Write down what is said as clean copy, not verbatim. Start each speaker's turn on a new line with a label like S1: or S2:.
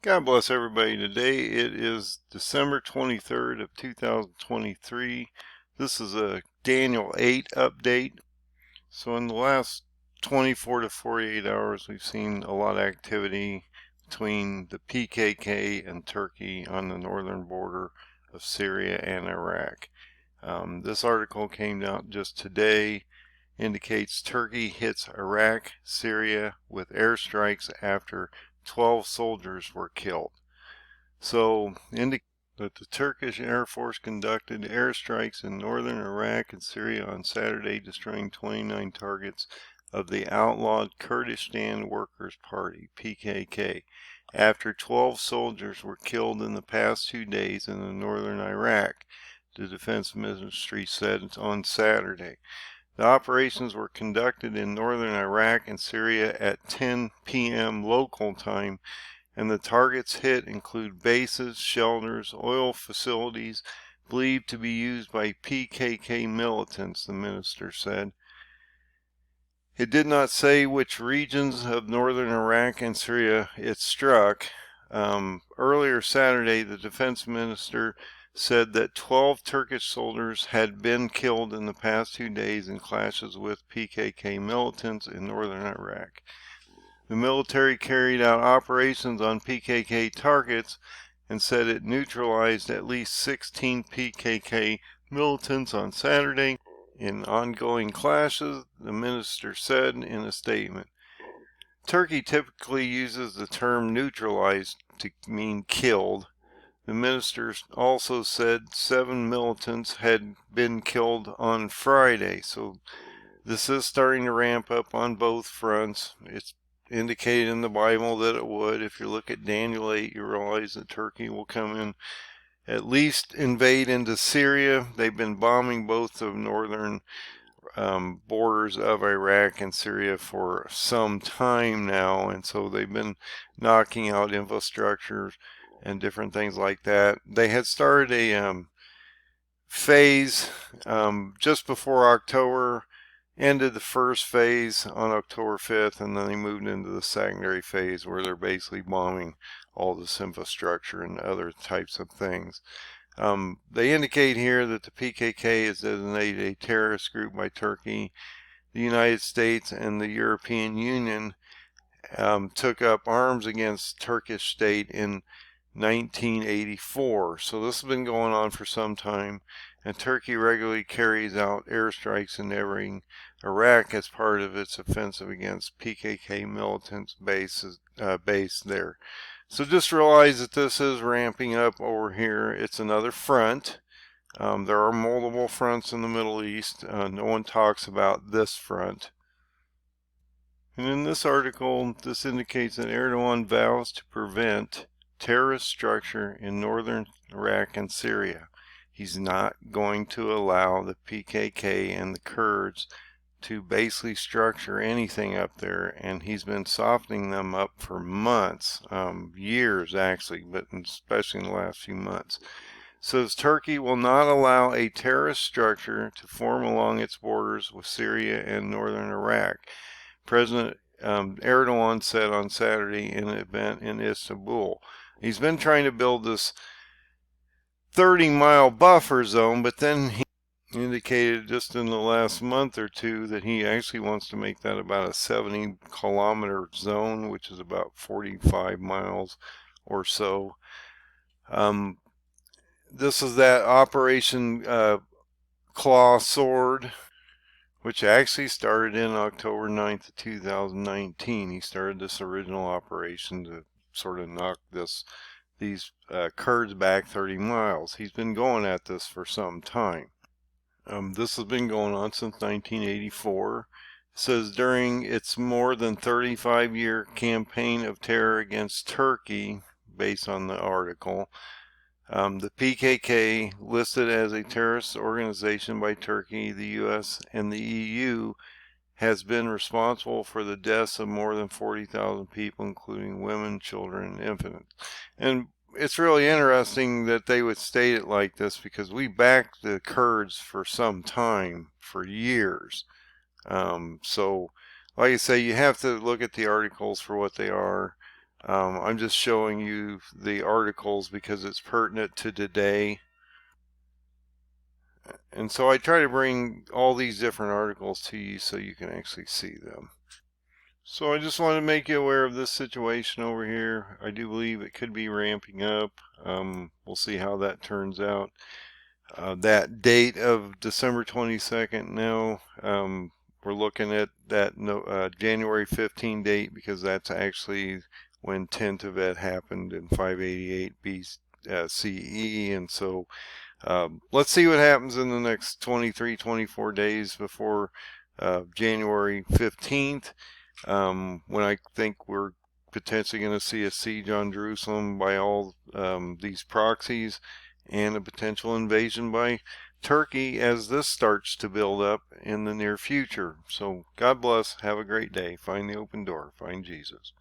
S1: God bless everybody. Today it is December 23rd of 2023. This is a Daniel 8 update. So in the last 24 to 48 hours, we've seen a lot of activity between the PKK and Turkey on the northern border of Syria and Iraq. This article came out just today, indicates Turkey hits Iraq, Syria with airstrikes after 12 soldiers were killed. So, indicate that the Turkish Air Force conducted airstrikes in northern Iraq and Syria on Saturday, destroying 29 targets of the outlawed Kurdistan Workers Party, PKK, after 12 soldiers were killed in the past 2 days in the northern Iraq, the Defense Ministry said on Saturday. The operations were conducted in northern Iraq and Syria at 10 p.m. local time, and the targets hit include bases, shelters, oil facilities believed to be used by PKK militants, the minister said. It did not say which regions of northern Iraq and Syria it struck. Earlier Saturday, the defense minister said that 12 Turkish soldiers had been killed in the past 2 days in clashes with PKK militants in northern Iraq. The military carried out operations on PKK targets and said it neutralized at least 16 PKK militants on Saturday in ongoing clashes, the minister said in a statement. Turkey typically uses the term neutralized to mean killed. The minister also said 7 militants had been killed on Friday. So this is starting to ramp up on both fronts. It's indicated in the Bible that it would. If you look at Daniel 8, you realize that Turkey will come in, at least invade into Syria. They've been bombing both the northern borders of Iraq and Syria for some time now, and so they've been knocking out infrastructures and different things like that. They had started a phase just before October, ended the first phase on October 5th, and then they moved into the secondary phase where they're basically bombing all this infrastructure and other types of things. They indicate here that the PKK is designated a terrorist group by Turkey. The United States and the European Union took up arms against Turkish state in 1984. So this has been going on for some time, and Turkey regularly carries out airstrikes in neighboring Iraq as part of its offensive against PKK militants based there. So just realize that this is ramping up over here. It's another front. There are multiple fronts in the Middle East. No one talks about this front. And in this article, this indicates that Erdoğan vows to prevent terrorist structure in northern Iraq and Syria. He's not going to allow the PKK and the Kurds to basically structure anything up there, and he's been softening them up for months, years actually, but especially in the last few months. Says Turkey will not allow a terrorist structure to form along its borders with Syria and northern Iraq. President Erdoğan said on Saturday in an event in Istanbul. He's been trying to build this 30-mile buffer zone, but then he indicated just in the last month or two that he actually wants to make that about a 70-kilometer zone, which is about 45 miles or so. This is that Operation Claw Sword, which actually started in October 9th of 2019. He started this original operation to sort of knock these Kurds back 30 miles. He's been going at this for some time. This has been going on since 1984. It says during its more than 35-year campaign of terror against Turkey, based on the article, the PKK, listed as a terrorist organization by Turkey, the U.S., and the EU, has been responsible for the deaths of more than 40,000 people, including women, children, and infants. And it's really interesting that they would state it like this, because we backed the Kurds for some time, for years. So, like I say, you have to look at the articles for what they are. I'm just showing you the articles because it's pertinent to today. And so I try to bring all these different articles to you so you can actually see them. So I just want to make you aware of this situation over here. I do believe it could be ramping up. We'll see how that turns out. That date of December 22nd now, we're looking at that January 15 date because that's actually when Tentavet happened in 588 BCE. And so let's see what happens in the next 23, 24 days before January 15th, when I think we're potentially going to see a siege on Jerusalem by all these proxies and a potential invasion by Turkey as this starts to build up in the near future. So God bless. Have a great day. Find the open door. Find Jesus.